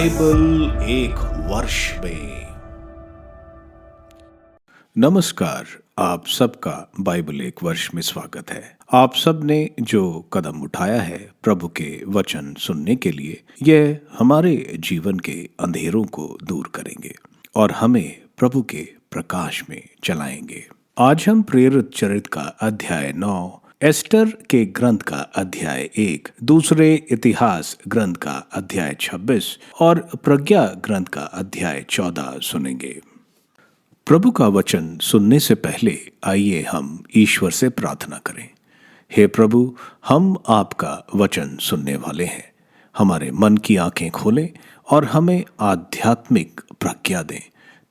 Bible एक वर्ष में। नमस्कार, आप सबका बाइबल एक वर्ष में स्वागत है। आप सब ने जो कदम उठाया है प्रभु के वचन सुनने के लिए, यह हमारे जीवन के अंधेरों को दूर करेंगे और हमें प्रभु के प्रकाश में चलाएंगे। आज हम प्रेरित चरित का अध्याय 9, एस्टर के ग्रंथ का अध्याय 1, दूसरे इतिहास ग्रंथ का अध्याय 26 और प्रज्ञा ग्रंथ का अध्याय 14 सुनेंगे। प्रभु का वचन सुनने से पहले आइए हम ईश्वर से प्रार्थना करें। हे प्रभु, हम आपका वचन सुनने वाले हैं। हमारे मन की आंखें खोलें और हमें आध्यात्मिक प्रज्ञा दें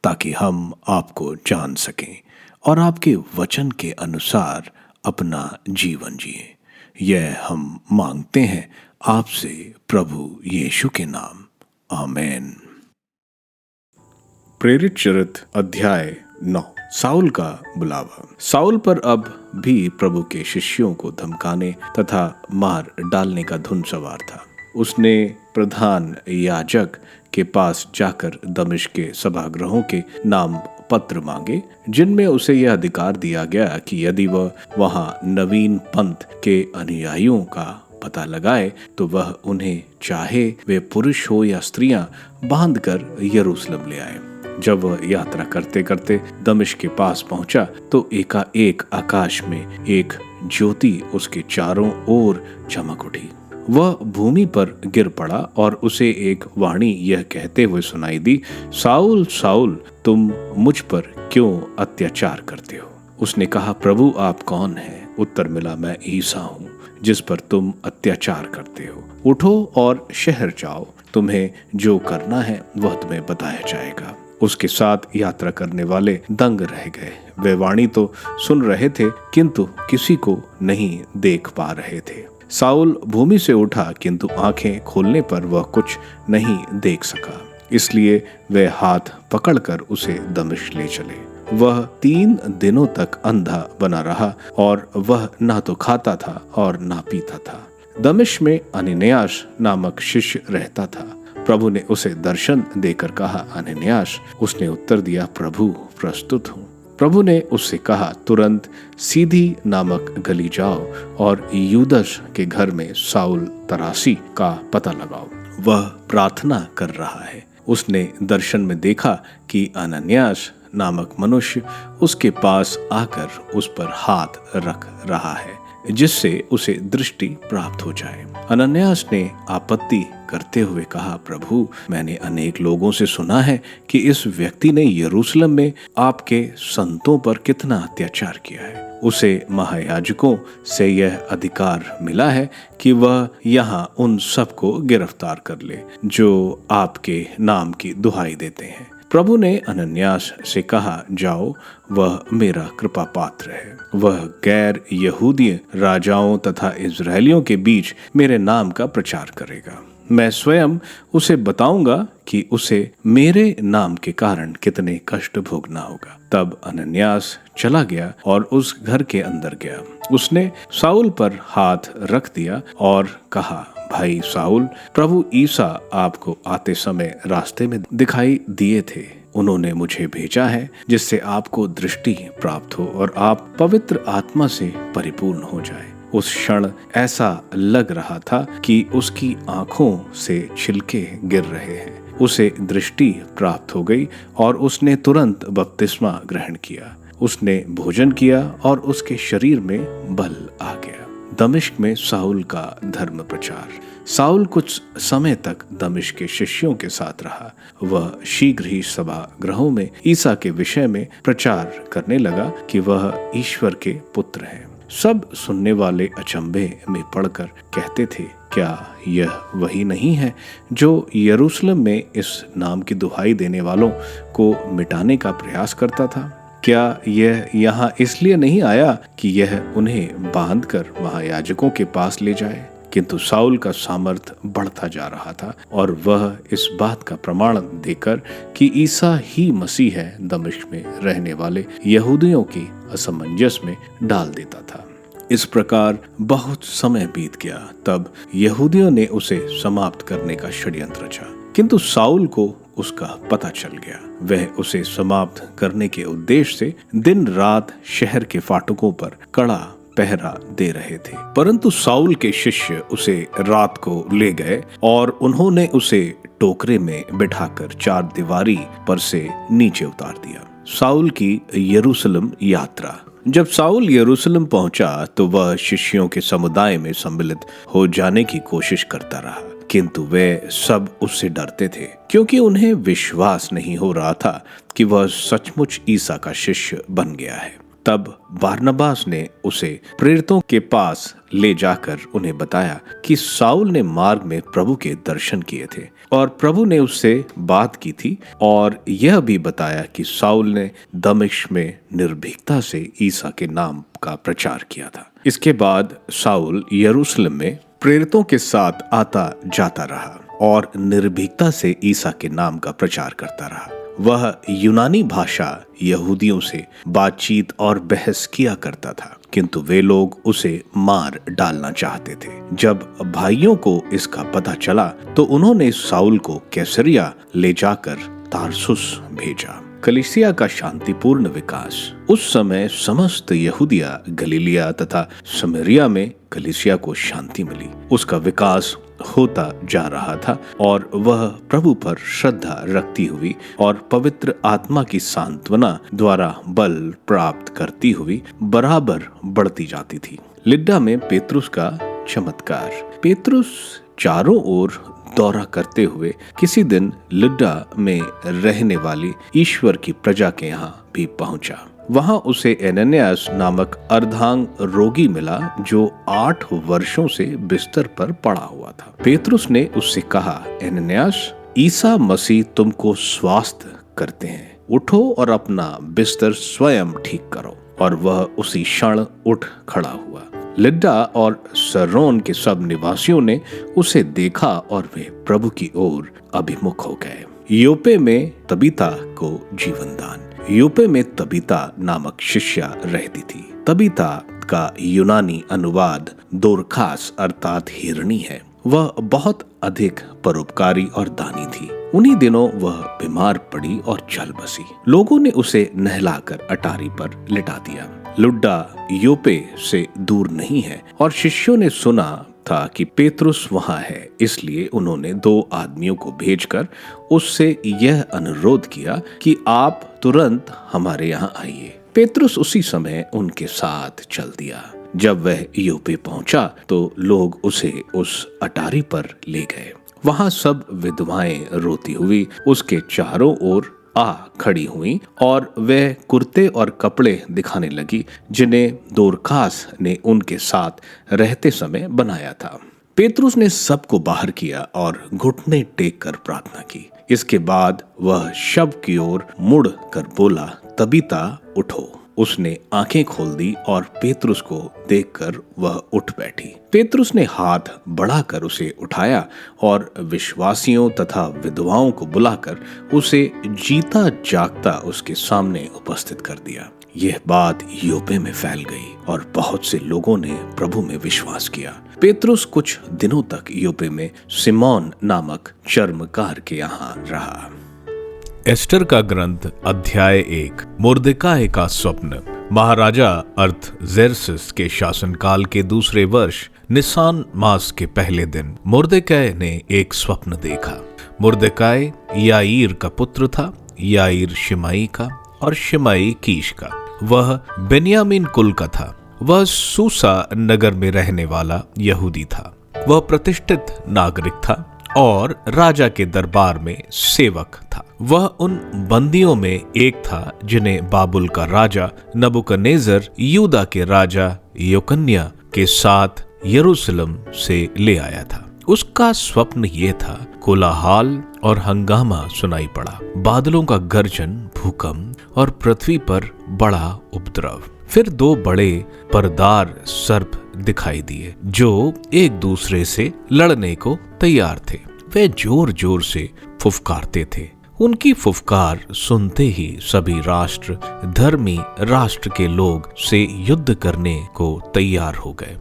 ताकि हम आपको जान सकें और आपके वचन के अनुसार अपना जीवन जिए। यह हम मांगते हैं आपसे प्रभु यीशु के नाम, आमीन। प्रेरित चरित अध्याय 9, साउल का बुलावा। साउल पर अब भी प्रभु के शिष्यों को धमकाने तथा मार डालने का धुन सवार था। उसने प्रधान याजक के पास जाकर दमिश्क के सभागृहों के नाम पत्र मांगे, जिनमें उसे यह अधिकार दिया गया कि यदि वह वहां नवीन पंथ के अनुयायियों का पता लगाए तो वह उन्हें, चाहे वे पुरुष हो या स्त्रियां, बांधकर यरूशलेम ले आए। जब वह यात्रा करते करते दमिश्क के पास पहुंचा तो एकाएक आकाश में एक ज्योति उसके चारों ओर चमक उठी। वह भूमि पर गिर पड़ा और उसे एक वाणी यह कहते हुए सुनाई दी, साउल साउल, तुम मुझ पर क्यों अत्याचार करते हो? उसने कहा, प्रभु आप कौन हैं? उत्तर मिला, मैं ईसा हूँ जिस पर तुम अत्याचार करते हो। उठो और शहर जाओ, तुम्हें जो करना है वह तुम्हें बताया जाएगा। उसके साथ यात्रा करने वाले दंग रह गए। वे वाणी तो सुन रहे थे किंतु किसी को नहीं देख पा रहे थे। साउल भूमि से उठा किंतु आंखें खोलने पर वह कुछ नहीं देख सका, इसलिए वे हाथ पकड़कर उसे दमिश्क ले चले। वह 3 दिनों तक अंधा बना रहा और वह ना तो खाता था और ना पीता था। दमिश्क में अननियास नामक शिष्य रहता था। प्रभु ने उसे दर्शन देकर कहा, अननियास। उसने उत्तर दिया, प्रभु प्रस्तुत हूँ। प्रभु ने उससे कहा, तुरंत सीधी नामक गली जाओ और यूदस के घर में साउल तरासी का पता लगाओ। वह प्रार्थना कर रहा है। उसने दर्शन में देखा कि अननियास नामक मनुष्य उसके पास आकर उस पर हाथ रख रहा है, जिससे उसे दृष्टि प्राप्त हो जाए। अननियास ने आपत्ति करते हुए कहा, प्रभु, मैंने अनेक लोगों से सुना है कि इस व्यक्ति ने यरूशलेम में आपके संतों पर कितना अत्याचार किया है। उसे महायाजकों से यह अधिकार मिला है कि वह यहाँ उन सबको गिरफ्तार कर ले जो आपके नाम की दुहाई देते हैं। प्रभु ने अननियास से कहा, जाओ, वह मेरा कृपा पात्र है। वह गैर यहूदी राजाओं तथा इजरायलियों के बीच मेरे नाम का प्रचार करेगा। मैं स्वयं उसे बताऊंगा कि उसे मेरे नाम के कारण कितने कष्ट भोगना होगा। तब अननियास चला गया और उस घर के अंदर गया। उसने साउल पर हाथ रख दिया और कहा, भाई साउल, प्रभु ईसा आपको आते समय रास्ते में दिखाई दिए थे। उन्होंने मुझे भेजा है जिससे आपको दृष्टि प्राप्त हो और आप पवित्र आत्मा से परिपूर्ण हो जाए। उस क्षण ऐसा लग रहा था कि उसकी आंखों से छिलके गिर रहे हैं। उसे दृष्टि प्राप्त हो गई और उसने तुरंत बपतिस्मा ग्रहण किया। उसने भोजन किया और उसके शरीर में बल आ गया। दमिश्क में साउल का धर्म प्रचार। साउल कुछ समय तक दमिश्क के शिष्यों के साथ रहा। वह शीघ्र ही सभागृहों में ईसा के विषय में प्रचार करने लगा कि वह ईश्वर के पुत्र हैं। सब सुनने वाले अचंभे में पड़कर कहते थे, क्या यह वही नहीं है जो यरूशलेम में इस नाम की दुहाई देने वालों को मिटाने का प्रयास करता था? क्या यह यहाँ इसलिए नहीं आया कि यह उन्हें बांधकर महायाजकों के पास ले जाए? किंतु साउल का सामर्थ बढ़ता जा रहा था और वह इस बात का प्रमाण देकर कि ईसा ही मसीह है, दमिश्क में रहने वाले यहूदियों की असमंजस में डाल देता था। इस प्रकार बहुत समय बीत गया। तब यहूदियों ने उसे समाप्त करने का षड्यंत्र रचा। किंतु साउल को उसका पता चल गया। वह उसे समाप्त करने के उद्देश्य से दिन रात शहर के फाटकों पर कड़ा पहरा दे रहे थे। परंतु साउल के शिष्य उसे रात को ले गए और उन्होंने उसे टोकरे में बिठाकर चारदीवारी पर से नीचे उतार दिया। साउल की यरूशलेम यात्रा। जब साउल यरूशलेम पहुंचा तो वह शिष्यों के समुदाय में सम्मिलित हो जाने की कोशिश करता रहा, किंतु वे सब उससे डरते थे, क्योंकि उन्हें विश्वास नहीं हो रहा था कि वह सचमुच ईसा का शिष्य बन गया है। तब बारनबास ने उसे प्रेरितों के पास ले जाकर उन्हें बताया कि साउल ने मार्ग में प्रभु के दर्शन किए थे और प्रभु ने उससे बात की थी, और यह भी बताया कि साउल ने दमिश्क में निर्भीकता से ईसा के नाम का प्रचार किया था। इसके बाद साउल यरूशलेम में प्रेरितों के साथ आता जाता रहा और निर्भीकता से ईसा के नाम का प्रचार करता रहा। वह यूनानी भाषा यहूदियों से बातचीत और बहस किया करता था, किंतु वे लोग उसे मार डालना चाहते थे। जब भाइयों को इसका पता चला तो उन्होंने साउल को कैसरिया ले जाकर तारसुस भेजा। कलीसिया का शांतिपूर्ण विकास। उस समय समस्त यहूदिया, गलीलिया तथा समरिया में कलीसिया को शांति मिली। उसका विकास होता जा रहा था और वह प्रभु पर श्रद्धा रखती हुई और पवित्र आत्मा की सांत्वना द्वारा बल प्राप्त करती हुई बराबर बढ़ती जाती थी। लिड्डा में पेत्रुस का चमत्कार। पेत्रुस चारों ओर दौरा करते हुए किसी दिन लिड्डा में रहने वाली ईश्वर की प्रजा के यहाँ भी पहुंचा। वहां उसे एननियास नामक अर्धांग रोगी मिला, जो 8 वर्षों से बिस्तर पर पड़ा हुआ था। पेत्रुस ने उससे कहा, एननियास, ईसा मसीह तुमको स्वास्थ्य करते हैं, उठो और अपना बिस्तर स्वयं ठीक करो। और वह उसी क्षण उठ खड़ा हुआ। लिड्डा और सरोन के सब निवासियों ने उसे देखा और वे प्रभु की ओर अभिमुख हो गए। योपे में तबीता को जीवन दान। योपे में तबीता नामक शिष्या रहती थी। तबीता का यूनानी अनुवाद दोरखास अर्थात हिरणी है। वह बहुत अधिक परोपकारी और दानी थी। उन्हीं दिनों वह बीमार पड़ी और चल बसी। लोगों ने उसे नहलाकर अटारी पर लिटा दिया। लुड्डा योपे से दूर नहीं है और शिष्यों ने सुना था कि पेत्रुस वहां है, इसलिए उन्होंने 2 आदमियों को भेजकर उससे यह अनुरोध किया कि आप तुरंत हमारे यहाँ आइए। पेत्रुस उसी समय उनके साथ चल दिया। जब वह योपे पहुंचा तो लोग उसे उस अटारी पर ले गए। वहां सब विधवाएं रोती हुई उसके चारों ओर आ खड़ी हुई और वह कुर्ते और कपड़े दिखाने लगी, जिन्हें दोरकास ने उनके साथ रहते समय बनाया था। पेत्रुस ने सबको बाहर किया और घुटने टेक कर प्रार्थना की। इसके बाद वह शव की ओर मुड़ कर बोला, तबीता उठो। उसने आंखें खोल दी और पेत्रुस को देखकर वह उठ बैठी। पेत्रुस ने हाथ बढ़ाकर उसे उठाया और विश्वासियों तथा विधवाओं को बुलाकर उसे जीता जागता उसके सामने उपस्थित कर दिया। यह बात योपे में फैल गई और बहुत से लोगों ने प्रभु में विश्वास किया। पेत्रुस कुछ दिनों तक योपे में सिमोन नामक चर्मकार के यहाँ रहा। एस्टर का ग्रंथ अध्याय 1। मुर्देकाय का स्वप्न। महाराजा अर्थजेर्क्सिस के शासनकाल के दूसरे वर्ष निसान मास के पहले दिन मुर्देकाय ने एक स्वप्न देखा। मुर्देकाय याईर का पुत्र था, याईर शिमाई का और शिमाई कीश का। वह बेन्यामीन कुल का था। वह सूसा नगर में रहने वाला यहूदी था। वह प्रतिष्ठित नागरिक था और राजा के दरबार में सेवक था। वह उन बंदियों में एक था जिन्हें बाबुल का राजा नबूकदनेस्सर यूदा के राजा यकोन्याह के साथ यरूशलेम से ले आया था। उसका स्वप्न ये था, कोलाहल और हंगामा सुनाई पड़ा, बादलों का गर्जन, भूकंप और पृथ्वी पर बड़ा उपद्रव। फिर 2 बड़े परदार सर्प दिखाई दिए जो एक दूसरे से लड़ने को तैयार थे। वे जोर जोर से फुफकारते थे। उनकी फुफकार सुनते ही सभी राष्ट्र, धर्मी राष्ट्र के लोग से युद्ध करने को तैयार हो गए।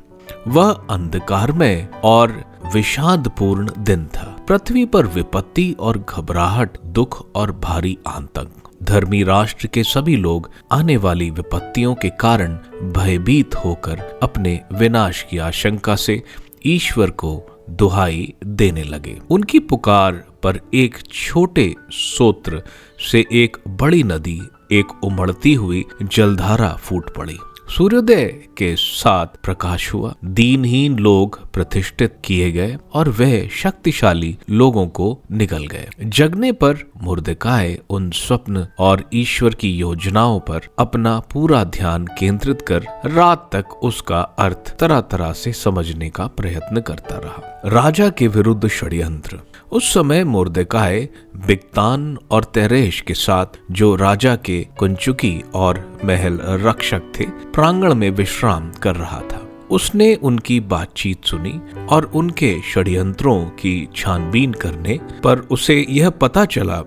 वह अंधकारमय और विषादपूर्ण दिन था। पृथ्वी पर विपत्ति और घबराहट, दुख और भारी आतंक। धर्मी राष्ट्र के सभी लोग आने वाली विपत्तियों के कारण भयभीत होकर अपने विनाश की आशंका से ईश्वर को दुहाई देने लगे। उनकी पुकार पर एक छोटे सोत्र से एक बड़ी नदी, एक उमड़ती हुई जलधारा फूट पड़ी। सूर्योदय के साथ प्रकाश हुआ, दीनहीन लोग प्रतिष्ठित किए गए और वह शक्तिशाली लोगों को निगल गए। जगने पर मुर्देकाय उन स्वप्न और ईश्वर की योजनाओं पर अपना पूरा ध्यान केंद्रित कर रात तक उसका अर्थ तरह तरह से समझने का प्रयत्न करता रहा। राजा के विरुद्ध षड्यंत्र। उस समय मुर्देकाय बिगतान और तेरेश के साथ, जो राजा के कुंचुकी और महल रक्षक थे, प्रांगण में विश्राम कर रहा था। उसने उनकी बातचीत सुनी और उनके षड्यंत्रों की छानबीन करने पर उसे यह पता चला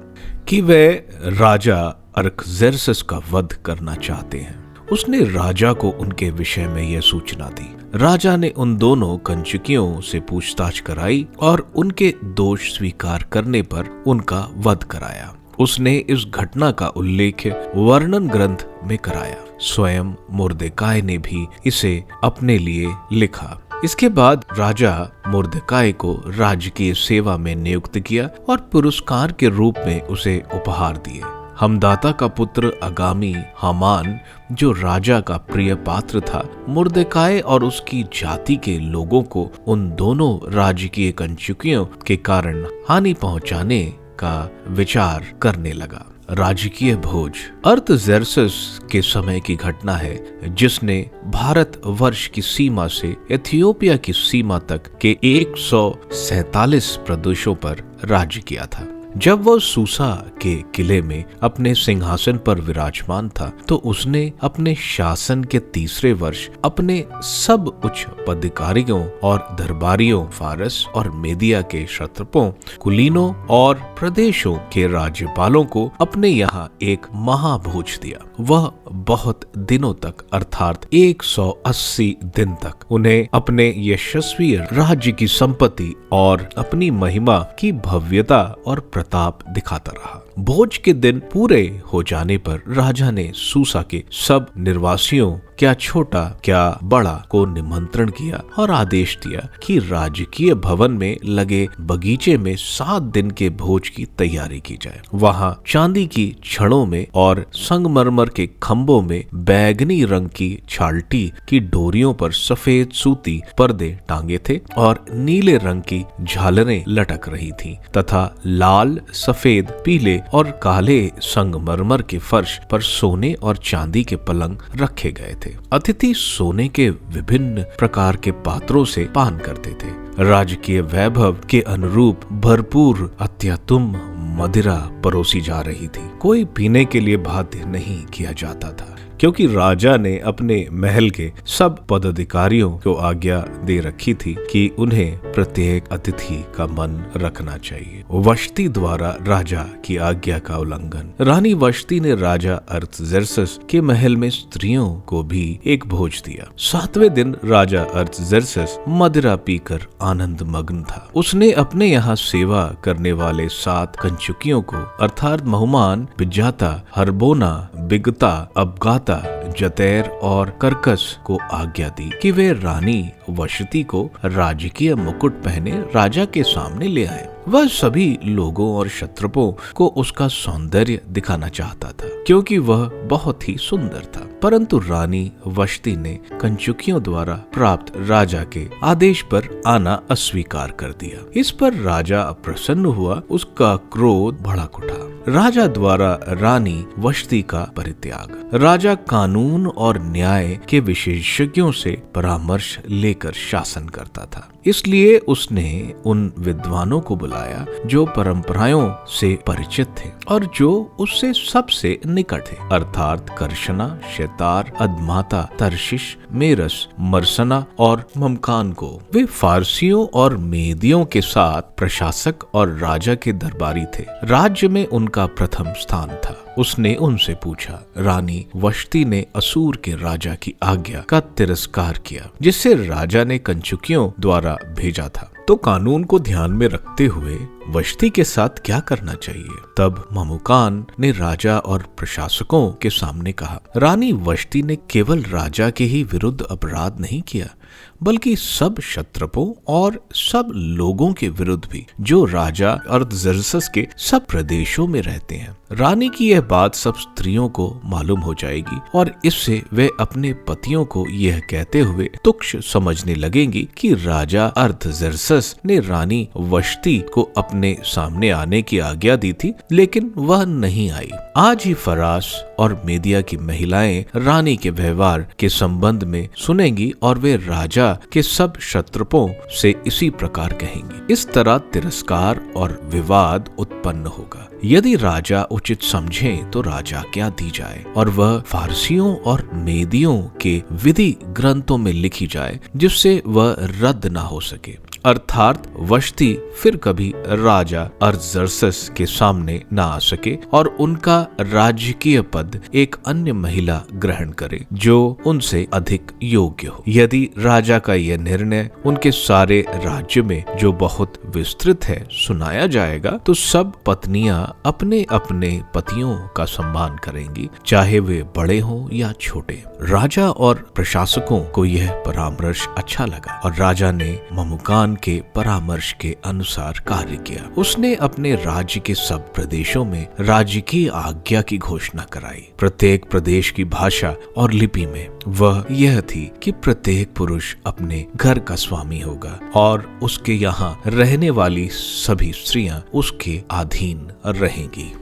कि वे राजा अरकजेर्सस का वध करना चाहते हैं। उसने राजा को उनके विषय में यह सूचना दी। राजा ने उन दोनों कंचुकियों से पूछताछ कराई और उनके दोष स्वीकार करने पर उनका वध कराया। उसने इस घटना का उल्लेख वर्णन ग्रंथ में कराया। स्वयं मुर्देकाय ने भी इसे अपने लिए लिखा। इसके बाद राजा मुर्देकाय को राजकीय सेवा में नियुक्त किया और पुरस्कार के रूप में उसे उपहार दिए। हमदाता का पुत्र आगामी हामान, जो राजा का प्रिय पात्र था, मुर्देकाय और उसकी जाति के लोगों को उन दोनों राजकीय कंचुकियों के कारण हानि पहुंचाने का विचार करने लगा। राजकीय भोज अर्थजेर्सस के समय की घटना है, जिसने भारत वर्ष की सीमा से इथियोपिया की सीमा तक के 147 प्रदेशों पर राज्य किया था। जब वह सूसा के किले में अपने सिंहासन पर विराजमान था, तो उसने अपने शासन के तीसरे वर्ष अपने सब उच्च पदाधिकारियों और दरबारियों, फारस और मेदिया के क्षत्रपों, कुलीनों और प्रदेशों के राज्यपालों को अपने यहाँ एक महाभोज दिया। वह बहुत दिनों तक अर्थात 180 दिन तक उन्हें अपने यशस्वी राज्य की संपत्ति और अपनी महिमा की भव्यता और प्रताप दिखाता रहा। भोज के दिन पूरे हो जाने पर राजा ने सूसा के सब निवासियों, क्या छोटा क्या बड़ा, को निमंत्रण किया और आदेश दिया कि राजकीय भवन में लगे बगीचे में 7 दिन के भोज की तैयारी की जाए। वहाँ चांदी की छड़ों में और संगमरमर के खंभों में बैगनी रंग की छालटी की डोरियों पर सफेद सूती पर्दे टांगे थे और नीले रंग की झालरें लटक रही थीं तथा लाल, सफेद, पीले और काले संगमरमर के फर्श पर सोने और चांदी के पलंग रखे गए थे। अतिथि सोने के विभिन्न प्रकार के पात्रों से पान करते थे। राजकीय वैभव के अनुरूप भरपूर अत्यातुम मदिरा परोसी जा रही थी। कोई पीने के लिए बाध्य नहीं किया जाता था, क्योंकि राजा ने अपने महल के सब पदाधिकारियों को आज्ञा दे रखी थी कि उन्हें प्रत्येक अतिथि का मन रखना चाहिए। वश्ती द्वारा राजा की आज्ञा का उल्लंघन। रानी वश्ती ने राजा अर्थजेर्सस के महल में स्त्रियों को भी एक भोज दिया। 7वें दिन राजा अर्थजेर्सस मदिरा पीकर आनंद मग्न था। उसने अपने यहाँ सेवा करने वाले 7 कंचुकियों को अर्थात महुमान, बिजाता, हरबोना, बिगता, अबगाता, जतैर और करकस को आज्ञा दी कि वे रानी वशती को राजकीय मुकुट पहने राजा के सामने ले आए। वह सभी लोगों और क्षत्रपों को उसका सौंदर्य दिखाना चाहता था, क्योंकि वह बहुत ही सुंदर था। परंतु रानी वशती ने कंचुकियों द्वारा प्राप्त राजा के आदेश पर आना अस्वीकार कर दिया। इस पर राजा प्रसन्न हुआ, उसका क्रोध भड़क उठा। राजा द्वारा रानी वशती का परित्याग। राजा कानून और न्याय के विशेषज्ञों से परामर्श लेकर शासन करता था। इसलिए उसने उन विद्वानों को बुलाया जो परंपराओं से परिचित थे और जो उससे सबसे निकट थे, अर्थात कर्शना, शेतार, अदमाता, तर्शिश, मेरस, मरसना और ममकान को। वे फारसियों और मेदियों के साथ प्रशासक और राजा के दरबारी थे। राज्य में उनका प्रथम स्थान था। उसने उनसे पूछा, रानी वश्ती ने असूर के राजा की आज्ञा का तिरस्कार किया जिसे राजा ने कंचुकियों द्वारा भेजा था, तो कानून को ध्यान में रखते हुए वश्ती के साथ क्या करना चाहिए? तब ममुकान ने राजा और प्रशासकों के सामने कहा, रानी वश्ती ने केवल राजा के ही विरुद्ध अपराध नहीं किया बल्कि सब क्षत्रपों और सब लोगों के विरुद्ध भी जो राजा अर्थजर्सस के सब प्रदेशों में रहते हैं। रानी की यह बात सब स्त्रियों को मालूम हो जाएगी और इससे वे अपने पतियों को यह कहते हुए तुच्छ समझने लगेंगी कि राजा अर्थजर्सस ने रानी वश्ती को अपने सामने आने की आज्ञा दी थी, लेकिन वह नहीं आई। आज ही फरास और मेदिया की महिलाएं रानी के व्यवहार के संबंध में सुनेंगी और वे राजा के सब क्षत्रपों से इसी प्रकार कहेंगे। इस तरह तिरस्कार और विवाद उत्पन्न होगा। यदि राजा उचित समझे तो राजा क्या दी जाए और वह फारसियों और मेदियों के विधि ग्रंथों में लिखी जाए जिससे वह रद्द ना हो सके, अर्थात वश्ती फिर कभी राजा अर्थजर्सस के सामने न आ सके और उनका राजकीय पद एक अन्य महिला ग्रहण करे जो उनसे अधिक योग्य हो। यदि राजा का यह निर्णय उनके सारे राज्य में, जो बहुत विस्तृत है, सुनाया जाएगा तो सब पत्नियां अपने अपने पतियों का सम्मान करेंगी, चाहे वे बड़े हों या छोटे। राजा और प्रशासकों को यह परामर्श अच्छा लगा और राजा ने ममुकान के परामर्श के अनुसार कार्य किया। उसने अपने राज्य के सब प्रदेशों में राज्य की आज्ञा की घोषणा कराई। प्रत्येक प्रदेश की भाषा और लिपि में वह यह थी कि प्रत्येक पुरुष अपने घर का स्वामी होगा और उसके यहाँ रहने वाली सभी स्त्रियां उसके अधीन रहेंगी।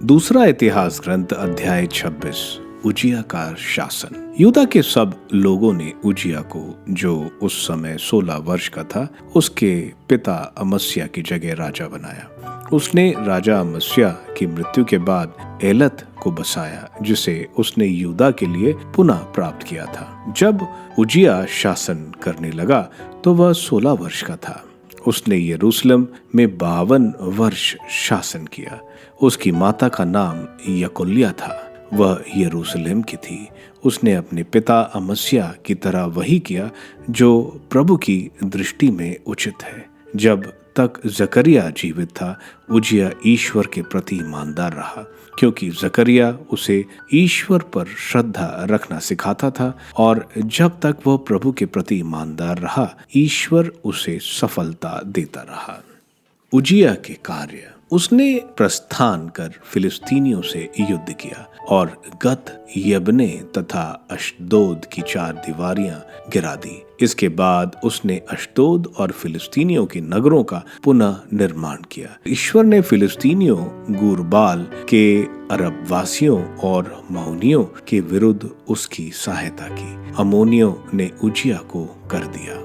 दूसरा इतिहास ग्रंथ अध्याय 26, उजिया का शासन। यूदा के सब लोगों ने उजिया को, जो उस समय 16 वर्ष का था, उसके पिता अमस्या की जगह राजा बनाया। उसने राजा अमस्या की मृत्यु के बाद एलत को बसाया, जिसे उसने यूदा के लिए पुनः प्राप्त किया था। जब उजिया शासन करने लगा तो वह 16 वर्ष का था। उसने यरूशलेम में 52 वर्ष शासन किया। उसकी माता का नाम यकोल्या था, वह यरूशलेम की थी। उसने अपने पिता अमस्या की तरह वही किया जो प्रभु की दृष्टि में उचित है। जब तक जकरिया जीवित था, उजिया ईश्वर के प्रति ईमानदार रहा, क्योंकि जकरिया उसे ईश्वर पर श्रद्धा रखना सिखाता था, और जब तक वह प्रभु के प्रति ईमानदार रहा, ईश्वर उसे सफलता देता रहा। उजिया के कार्य। उसने प्रस्थान कर फिलिस्तीनियों से युद्ध किया और गत, यबने तथा अश्दोद की 4 दीवारियां गिरा दी। इसके बाद उसने अश्दोद और फिलिस्तीनियों के नगरों का पुनः निर्माण किया। ईश्वर ने फिलिस्तीनियों, गुरबाल के अरबवासियों और मौनियों के विरुद्ध उसकी सहायता की। अमोनियों ने उजिया को कर दिया।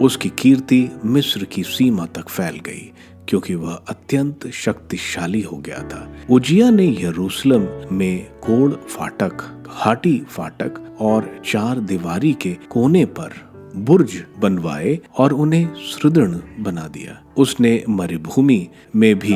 उसकी कीर्ति मिस्र की सीमा तक फैल गई, क्योंकि वह अत्यंत शक्तिशाली हो गया था। उजिया ने यरूशलेम में कोड़ फाटक, हाटी फाटक और 4 दीवारी के कोने पर बुर्ज बनवाए और उन्हें सुदृढ़ बना दिया। उसने मरुभूमि में भी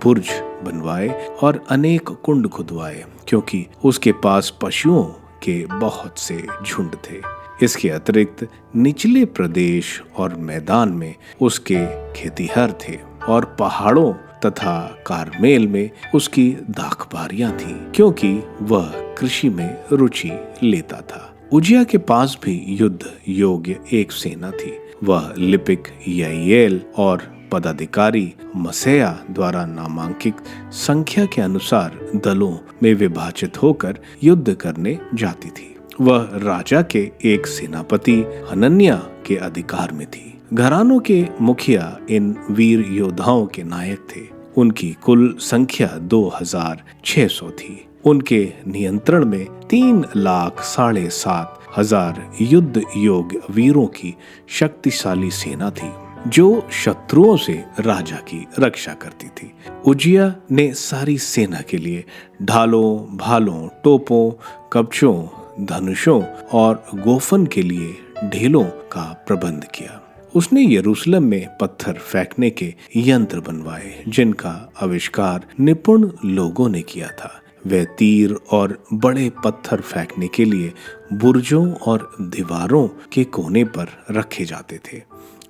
बुर्ज बनवाए और अनेक कुंड खुदवाए, क्योंकि उसके पास पशुओं के बहुत से झुंड थे। इसके अतिरिक्त निचले प्रदेश और मैदान में उसके खेतिहर थे और पहाड़ों तथा कारमेल में उसकी दाखबारियां थीं, क्योंकि वह कृषि में रुचि लेता था। उजिया के पास भी युद्ध योग्य एक सेना थी। वह लिपिक यहीएल और पदाधिकारी मसेया द्वारा नामांकित संख्या के अनुसार दलों में विभाजित होकर युद्ध करने जाती थी। वह राजा के एक सेनापति हनन्या के अधिकार में थी। घरानों के मुखिया इन वीर योद्धाओं के नायक थे। उनकी कुल संख्या 2600 थी। उनके नियंत्रण में 3,7,500 1000 युद्ध योग्य वीरों की शक्तिशाली सेना थी जो शत्रुओं से राजा की रक्षा करती थी। उजिया ने सारी सेना के लिए ढालों, भालों, टोपों, कवचों, धनुषों और गोफन के लिए ढेलों का प्रबंध किया। उसने यरूशलेम में पत्थर फेंकने के यंत्र बनवाए जिनका आविष्कार निपुण लोगों ने किया था। वे तीर और बड़े पत्थर फेंकने के लिए बुर्जों और दीवारों के कोने पर रखे जाते थे।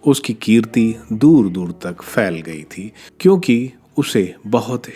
उसकी कीर्ति दूर दूर तक फैल गई थी क्योंकि उसे बहुत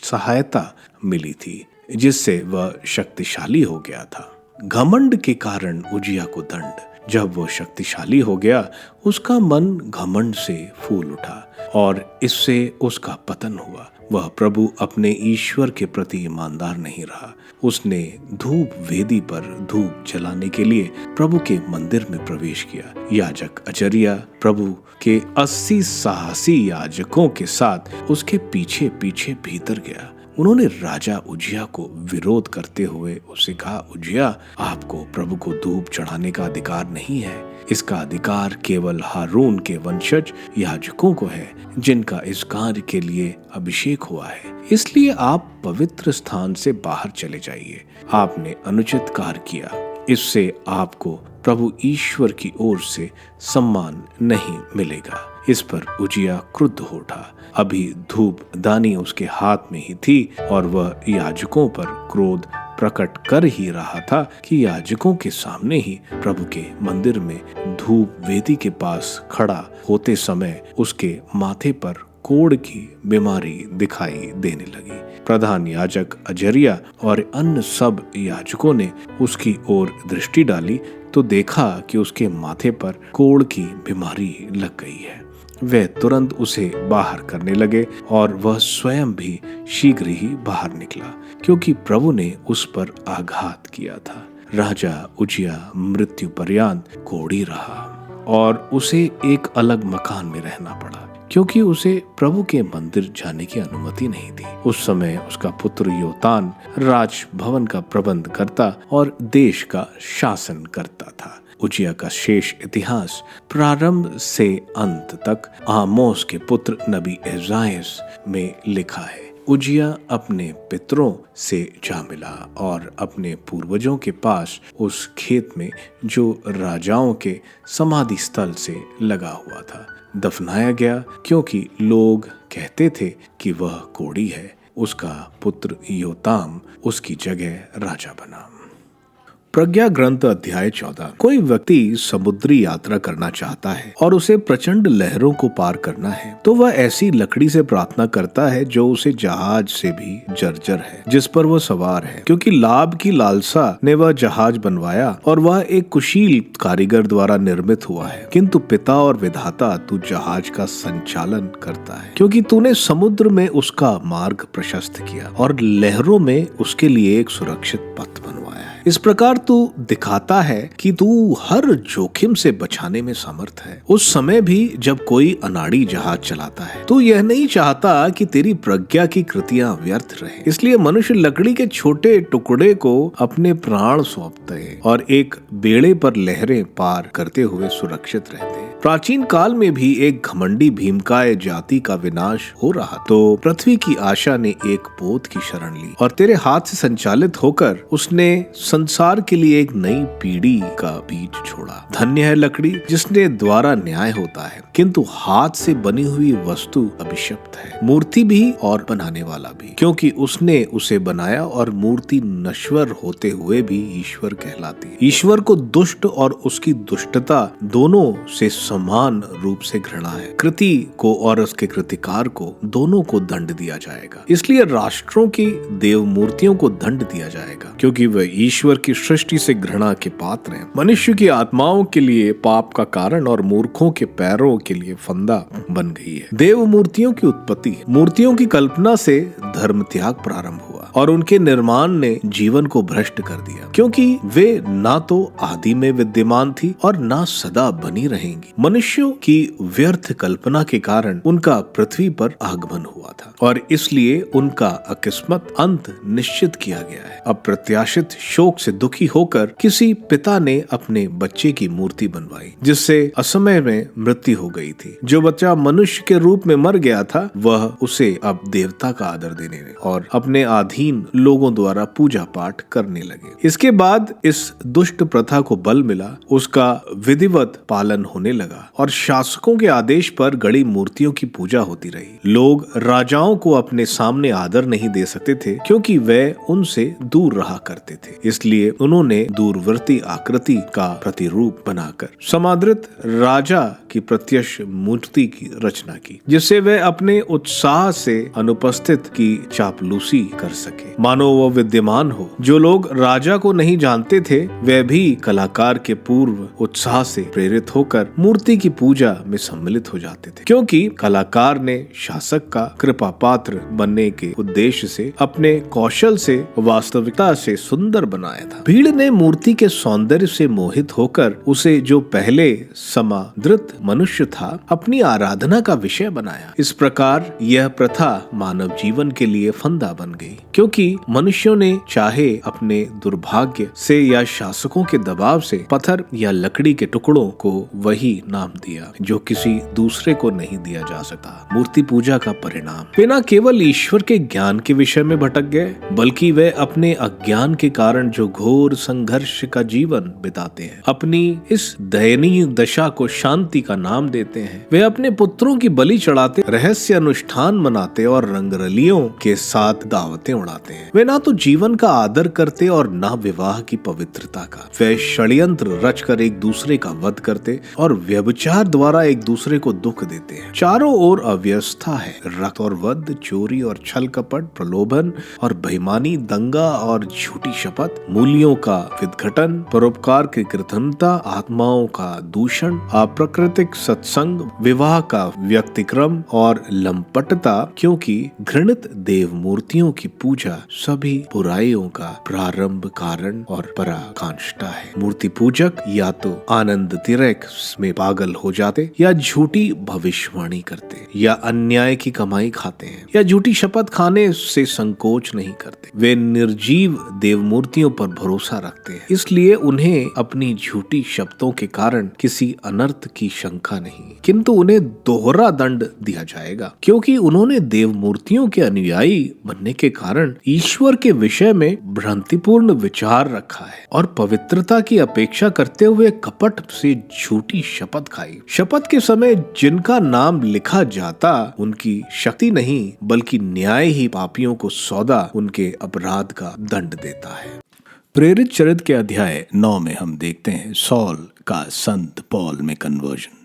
सहायता मिली थी जिससे वह शक्तिशाली हो गया था। घमंड के कारण उजिया को दंड। जब वो शक्तिशाली हो गया उसका मन घमंड से फूल उठा और इससे उसका पतन हुआ। वह प्रभु अपने ईश्वर के प्रति ईमानदार नहीं रहा। उसने धूप वेदी पर धूप जलाने के लिए प्रभु के मंदिर में प्रवेश किया। याजक अजरिया प्रभु के 80 साहसी याजकों के साथ उसके पीछे पीछे भीतर गया। उन्होंने राजा उजिया को विरोध करते हुए उससे कहा, उजिया, आपको प्रभु को धूप चढ़ाने का अधिकार नहीं है। इसका अधिकार केवल हारून के वंशज याजकों को है जिनका इस कार्य के लिए अभिषेक हुआ है। इसलिए आप पवित्र स्थान से बाहर चले जाइए। आपने अनुचित कार्य किया। इससे आपको प्रभु ईश्वर की ओर से सम्मान नहीं मिलेगा। इस पर उजिया क्रुद्ध हो उठा। अभी धूप दानी उसके हाथ में ही थी और वह याजकों पर क्रोध प्रकट कर ही रहा था कि याजकों के सामने ही प्रभु के मंदिर में धूप वेदी के पास खड़ा होते समय उसके माथे पर कोढ़ की बीमारी दिखाई देने लगी। प्रधान याजक अजरिया और अन्य सब याजकों ने उसकी ओर दृष्टि डाली तो देखा कि उसके माथे पर कोढ़ की बीमारी लग गई है। वे तुरंत उसे बाहर करने लगे और वह स्वयं भी शीघ्र ही बाहर निकला क्योंकि प्रभु ने उस पर आघात किया था। राजा उजिया मृत्यु पर्यंत कोढ़ी रहा और उसे एक अलग मकान में रहना पड़ा क्योंकि उसे प्रभु के मंदिर जाने की अनुमति नहीं थी। उस समय उसका पुत्र योतान राजभवन का प्रबंध करता और देश का शासन करता था। उजिया का शेष इतिहास प्रारंभ से अंत तक आमोस के पुत्र नबी एजायास में लिखा है। उजिया अपने पितरों से जा मिला और अपने पूर्वजों के पास उस खेत में जो राजाओं के समाधि स्थल से लगा हुआ था दफनाया गया क्योंकि लोग कहते थे कि वह कोढ़ी है। उसका पुत्र योताम उसकी जगह राजा बना। प्रज्ञा ग्रंथ अध्याय 14। कोई व्यक्ति समुद्री यात्रा करना चाहता है और उसे प्रचंड लहरों को पार करना है तो वह ऐसी लकड़ी से प्रार्थना करता है जो उसे जहाज से भी जर्जर है जिस पर वह सवार है, क्योंकि लाभ की लालसा ने वह जहाज बनवाया और वह एक कुशील कारीगर द्वारा निर्मित हुआ है। किंतु पिता और विधाता तू जहाज का संचालन करता है क्योंकि तूने समुद्र में उसका मार्ग प्रशस्त किया और लहरों में उसके लिए एक सुरक्षित पथ बनवाया है। इस प्रकार तू दिखाता है कि तू हर जोखिम से बचाने में समर्थ है। उस समय भी जब कोई अनाड़ी जहाज चलाता है तो यह नहीं चाहता कि तेरी प्रज्ञा की कृतियां व्यर्थ रहे। इसलिए मनुष्य लकड़ी के छोटे टुकड़े को अपने प्राण सौंपते हैं और एक बेड़े पर लहरें पार करते हुए सुरक्षित रहते हैं। प्राचीन काल में भी एक घमंडी भीमकाय जाति का विनाश हो रहा तो पृथ्वी की आशा ने एक पोत की शरण ली और तेरे हाथ से संचालित होकर उसने संसार के लिए एक नई पीढ़ी का बीज छोड़ा। धन्य है लकड़ी जिसने द्वारा न्याय होता है, किंतु हाथ से बनी हुई वस्तु अभिशप्त है, मूर्ति भी और बनाने वाला भी, क्योंकि उसने उसे बनाया और मूर्ति नश्वर होते हुए भी ईश्वर कहलाती। ईश्वर को दुष्ट और उसकी दुष्टता दोनों से समान रूप से घृणा है। कृति को और उसके कृतिकार को दोनों को दंड दिया जाएगा। इसलिए राष्ट्रों की देव मूर्तियों को दंड दिया जाएगा क्योंकि वह ईश्वर की सृष्टि से घृणा के पात्र हैं। मनुष्य की आत्माओं के लिए पाप का कारण और मूर्खों के पैरों के लिए फंदा बन गई है। देव मूर्तियों की उत्पत्ति, मूर्तियों की कल्पना से धर्म त्याग प्रारंभ हुआ और उनके निर्माण ने जीवन को भ्रष्ट कर दिया क्योंकि वे ना तो आदि में विद्यमान थी और ना सदा बनी रहेंगी। मनुष्यों की व्यर्थ कल्पना के कारण उनका पृथ्वी पर आगमन हुआ था। और इसलिए उनका अकिस्मत अंत निश्चित किया गया है। अप्रत्याशित शोक से दुखी होकर किसी पिता ने अपने बच्चे की मूर्ति बनवाई जिससे असमय में मृत्यु हो गई थी। जो बच्चा मनुष्य के रूप में मर गया था वह उसे अब देवता का आदर देने और अपने अधीन लोगों द्वारा पूजा पाठ करने लगे। इसके बाद इस दुष्ट प्रथा को बल मिला, उसका विधिवत पालन होने लगा और शासकों के आदेश पर गड़ी मूर्तियों की पूजा होती रही। लोग राजाओं को अपने सामने आदर नहीं दे सकते थे क्योंकि वे उनसे दूर रहा करते थे। इसलिए उन्होंने दूरवर्ती आकृति का प्रतिरूप बनाकर समादृत राजा की प्रत्यक्ष मूर्ति की रचना की जिससे वे अपने उत्साह से अनुपस्थित की चापलूसी कर सके, मानो वो विद्यमान हो। जो लोग राजा को नहीं जानते थे वे भी कलाकार के पूर्व उत्साह से प्रेरित होकर मूर्ति की पूजा में सम्मिलित हो जाते थे क्योंकि कलाकार ने शासक का कृपा पात्र बनने के उद्देश्य से अपने कौशल से वास्तविकता से सुंदर बनाया था। भीड़ ने मूर्ति के सौंदर्य से मोहित होकर उसे जो पहले समादृत मनुष्य था अपनी आराधना का विषय बनाया। इस प्रकार यह प्रथा मानव जीवन के लिए फंदा बन गई क्योंकि मनुष्यों ने चाहे अपने दुर्भाग्य से या शासकों के दबाव से पत्थर या लकड़ी के टुकड़ों को वही नाम दिया जो किसी दूसरे को नहीं दिया जा सकता। मूर्ति पूजा का परिणाम वे न केवल ईश्वर के ज्ञान के विषय में भटक गए बल्कि वे अपने अज्ञान के कारण जो घोर संघर्ष का जीवन बिताते हैं अपनी इस दयनीय दशा को शांति का नाम देते हैं। वे अपने पुत्रों की बलि चढ़ाते, रहस्य अनुष्ठान मनाते और रंगरलियों के साथ दावतें उड़ाते हैं। वे ना तो जीवन का आदर करते और ना विवाह की पवित्रता का। वे षड्यंत्र रचकर एक दूसरे का वध करते और व्यभिचार द्वारा एक दूसरे को दुख देते हैं। चारों ओर अव्यवस्था है, रक्त और वध, चोरी और छल कपट, प्रलोभन और बेईमानी, दंगा और झूठी शपथ, मूल्यों का विघटन, परोपकार की कृतज्ञता, आत्माओं का दूषण, अप्राकृतिक सत्संग, विवाह का व्यतिक्रम और लंपटता क्योंकि घृणित देव मूर्तियों की पूजा सभी बुराइयों का प्रारंभ कारण और पराकाष्ठा है। मूर्ति पूजक या तो आनंद तिरक में पागल हो जाते या झूठी भविष्यवाणी करते या अन्याय की कमाई खाते हैं या झूठी शपथ खाने से संकोच नहीं करते। वे निर्जीव देव मूर्तियों पर भरोसा रखते हैं इसलिए उन्हें अपनी झूठी शब्दों के कारण किसी अनर्थ की शंका नहीं किंतु उन्हें दोहरा दंड दिया जाएगा क्योंकि उन्होंने देव मूर्तियों के अनुयायी बनने के कारण ईश्वर के विषय में भ्रांतिपूर्ण विचार रखा है और पवित्रता की अपेक्षा करते हुए कपट से झूठी शपथ खाई। शपथ के समय जिनका नाम लिखा जाता उनकी शक्ति नहीं बल्कि न्याय ही पापियों को सौदा उनके अपराध का दंड देता है। प्रेरित चरित्र के अध्याय 9 में हम देखते हैं सॉल का संत पॉल में कन्वर्जन।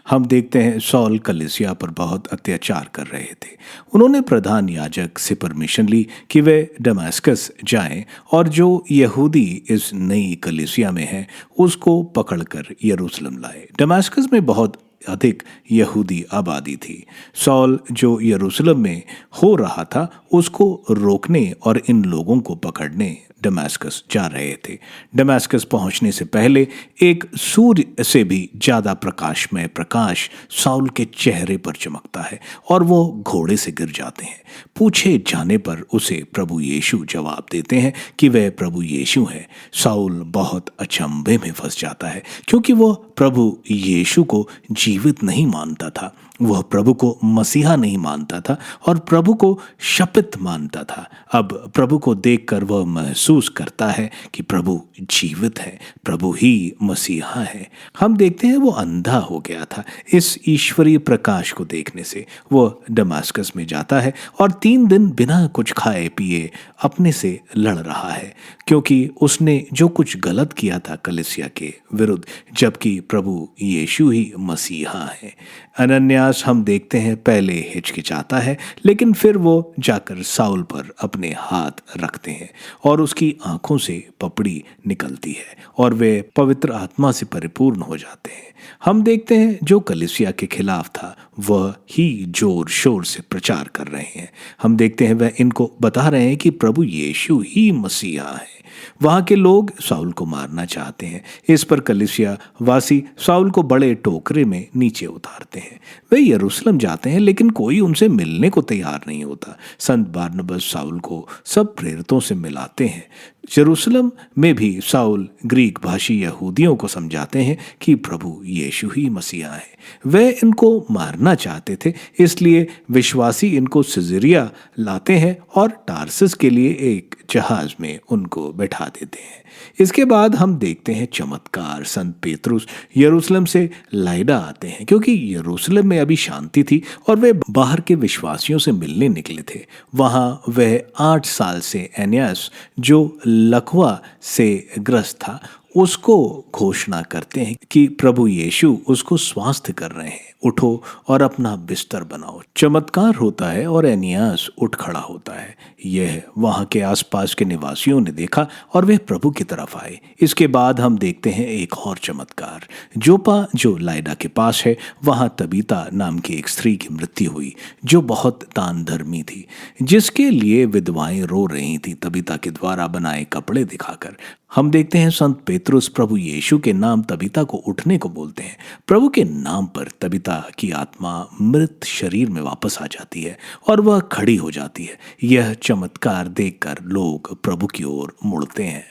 हम देखते हैं सॉल कलीसिया पर बहुत अत्याचार कर रहे थे। उन्होंने प्रधान याजक से परमिशन ली कि वे दमास्कस जाएं और जो यहूदी इस नई कलीसिया में है उसको पकड़कर यरूशलेम लाए। दमास्कस में बहुत अधिक यहूदी आबादी थी। सॉल जो यरूशलेम में हो रहा था उसको रोकने और इन लोगों को पकड़ने दमास्कस जा रहे थे। दमास्कस पहुंचने से पहले एक सूर्य से भी ज्यादा प्रकाशमय प्रकाश साउल के चेहरे पर चमकता है और वो घोड़े से गिर जाते हैं। पूछे जाने पर उसे प्रभु यीशु जवाब देते हैं कि वह प्रभु यीशु है। साउल बहुत अचंभे में फंस जाता है क्योंकि वह प्रभु यीशु को जीवित नहीं मानता था, वह प्रभु को मसीहा नहीं मानता था और प्रभु को शपित मानता था। अब प्रभु को देखकर वह महसूस करता है कि प्रभु जीवित है, प्रभु ही मसीहा है। हम देखते हैं वो अंधा हो गया था। इस ईश्वरीय प्रकाश को देखने से वह दमास्कस में जाता है और 3 दिन बिना कुछ खाए पिए अपने से लड़ रहा है क्योंकि उसने जो कुछ गलत किया था कलीसिया के विरुद्ध, जबकि प्रभु यीशु ही मसीहा है। अनन्यास हम देखते हैं पहले हिचकिचाता है लेकिन फिर वो जाकर साउल पर अपने हाथ रखते हैं और उसकी आंखों से पपड़ी निकलती है और वे पवित्र आत्मा से परिपूर्ण हो जाते हैं। हम देखते हैं जो कलीसिया के खिलाफ था वह ही जोर शोर से प्रचार कर रहे हैं। हम देखते हैं वह इनको बता रहे हैं कि प्रभु यीशु ही मसीहा है। वहां के लोग साउल को मारना चाहते हैं। इस पर कलीसिया वासी साउल को बड़े टोकरे में नीचे उतारते हैं। वे यरूशलेम जाते हैं, लेकिन कोई उनसे मिलने को तैयार नहीं होता। संत बारनबास साउल को सब प्रेरितों से मिलाते हैं। यरूशलेम में भी साउल ग्रीक भाषी यहूदियों को समझाते हैं कि प्रभु यीशु ही मसीहा है। वे इनको मारना चाहते थे, इसलिए विश्वासी इनको सिजरिया लाते हैं और टारसस के लिए एक जहाज में उनको बैठा देते हैं। इसके बाद हम देखते हैं चमत्कार। संत पेतरुस यरूशलेम से लाइडा आते हैं, क्योंकि यरूशलेम में अभी शांति थी और वे बाहर के विश्वासियों से मिलने निकले थे। वहां वह 8 साल से एनियास, जो लकवा से ग्रस्त था, उसको घोषणा करते हैं कि प्रभु यीशु उसको स्वास्थ्य कर रहे हैं, उठो और अपना बिस्तर बनाओ। चमत्कार होता है और एनियास उठ खड़ा होता है। यह वहां के आसपास के निवासियों ने देखा और वे प्रभु की तरफ आए। इसके बाद हम देखते हैं एक और चमत्कार। जोपा, जो लाइडा के पास है, वहां तबीता नाम की एक स्त्री की मृत्यु हुई, जो बहुत दान धर्मी थी, जिसके लिए विधवाएं रो रही थी तबीता के द्वारा बनाए कपड़े दिखाकर। हम देखते हैं संत पेतरुस प्रभु यीशु के नाम तबीता को उठने को बोलते हैं। प्रभु के नाम पर तबीता की आत्मा मृत शरीर में वापस आ जाती है और वह खड़ी हो जाती है। यह चमत्कार देखकर लोग प्रभु की ओर मुड़ते हैं।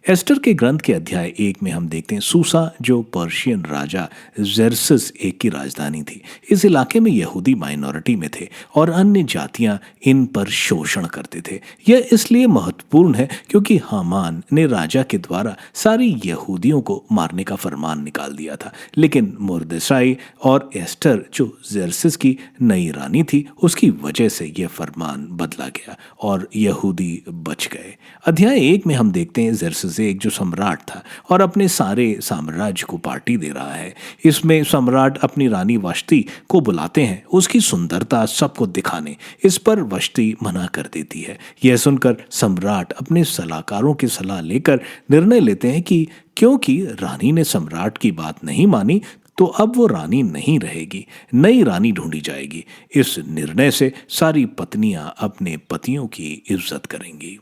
एस्टर के ग्रंथ के अध्याय 1 में हम देखते हैं सूसा, जो पर्शियन राजा जेरसस एक की राजधानी थी। इस इलाके में यहूदी माइनॉरिटी में थे और अन्य जातियां इन पर शोषण करते थे। यह इसलिए महत्वपूर्ण है क्योंकि हामान ने राजा के द्वारा सारी यहूदियों को मारने का फरमान निकाल दिया था, लेकिन मुर्देसाई और एस्टर, जो जेरसस की नई रानी थी, उसकी वजह से यह फरमान बदला गया और यहूदी बच गए। अध्याय 1 में हम देखते हैं जेरसस एक, जो सम्राट था और अपने सारे साम्राज्य को पार्टी दे रहा है। इसमें सम्राट अपनी रानी वश्ती को बुलाते हैं, उसकी सुंदरता सबको दिखाने। इस पर वश्ती मना कर देती है। यह सुनकर सम्राट अपने सलाहकारों की सलाह लेकर निर्णय लेते हैं कि क्योंकि रानी ने सम्राट की बात नहीं मानी, तो अब वो रानी नहीं रहेगी, नई रानी ढूंढी जाएगी। इस निर्णय से सारी पत्नियां अपने पतियों की इज्जत करेंगी।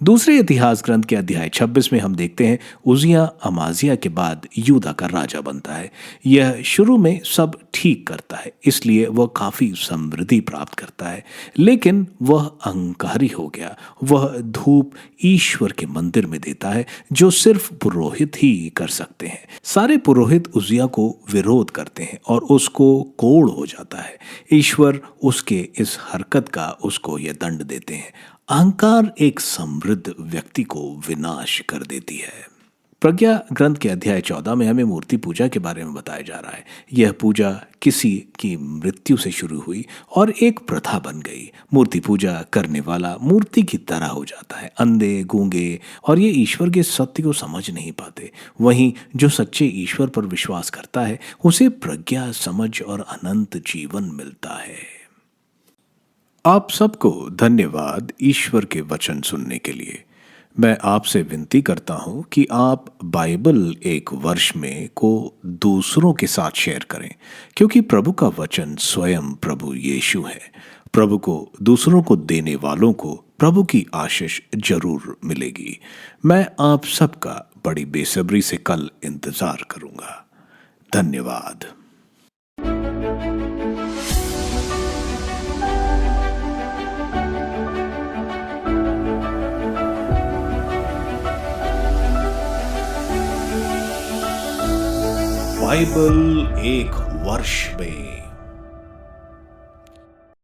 दूसरे इतिहास ग्रंथ के अध्याय 26 में हम देखते हैं उजिया अमाजिया के बाद यूदा का राजा बनता है। यह शुरू में सब ठीक करता है, इसलिए वह काफी समृद्धि प्राप्त करता है, लेकिन वह अहंकारी हो गया। वह धूप ईश्वर के मंदिर में देता है, जो सिर्फ पुरोहित ही कर सकते हैं। सारे पुरोहित उजिया को विरोध करते हैं और उसको कोढ़ हो जाता है। ईश्वर उसके इस हरकत का उसको यह दंड देते हैं। अहंकार एक समृद्ध व्यक्ति को विनाश कर देती है। प्रज्ञा ग्रंथ के अध्याय 14 में हमें मूर्ति पूजा के बारे में बताया जा रहा है। यह पूजा किसी की मृत्यु से शुरू हुई और एक प्रथा बन गई। मूर्ति पूजा करने वाला मूर्ति की तरह हो जाता है। अंधे, गूंगे और ये ईश्वर के सत्य को समझ नहीं पाते। वहीं जो सच्चे ईश्वर पर विश्वास करता है, उसे प्रज्ञा, समझ और अनंत जीवन मिलता है। आप सबको धन्यवाद ईश्वर के वचन सुनने के लिए। मैं आपसे विनती करता हूं कि आप बाइबल एक वर्ष में को दूसरों के साथ शेयर करें, क्योंकि प्रभु का वचन स्वयं प्रभु यीशु है। प्रभु को दूसरों को देने वालों को प्रभु की आशीष जरूर मिलेगी। मैं आप सबका बड़ी बेसब्री से कल इंतजार करूंगा। धन्यवाद। बाइबल एक वर्ष में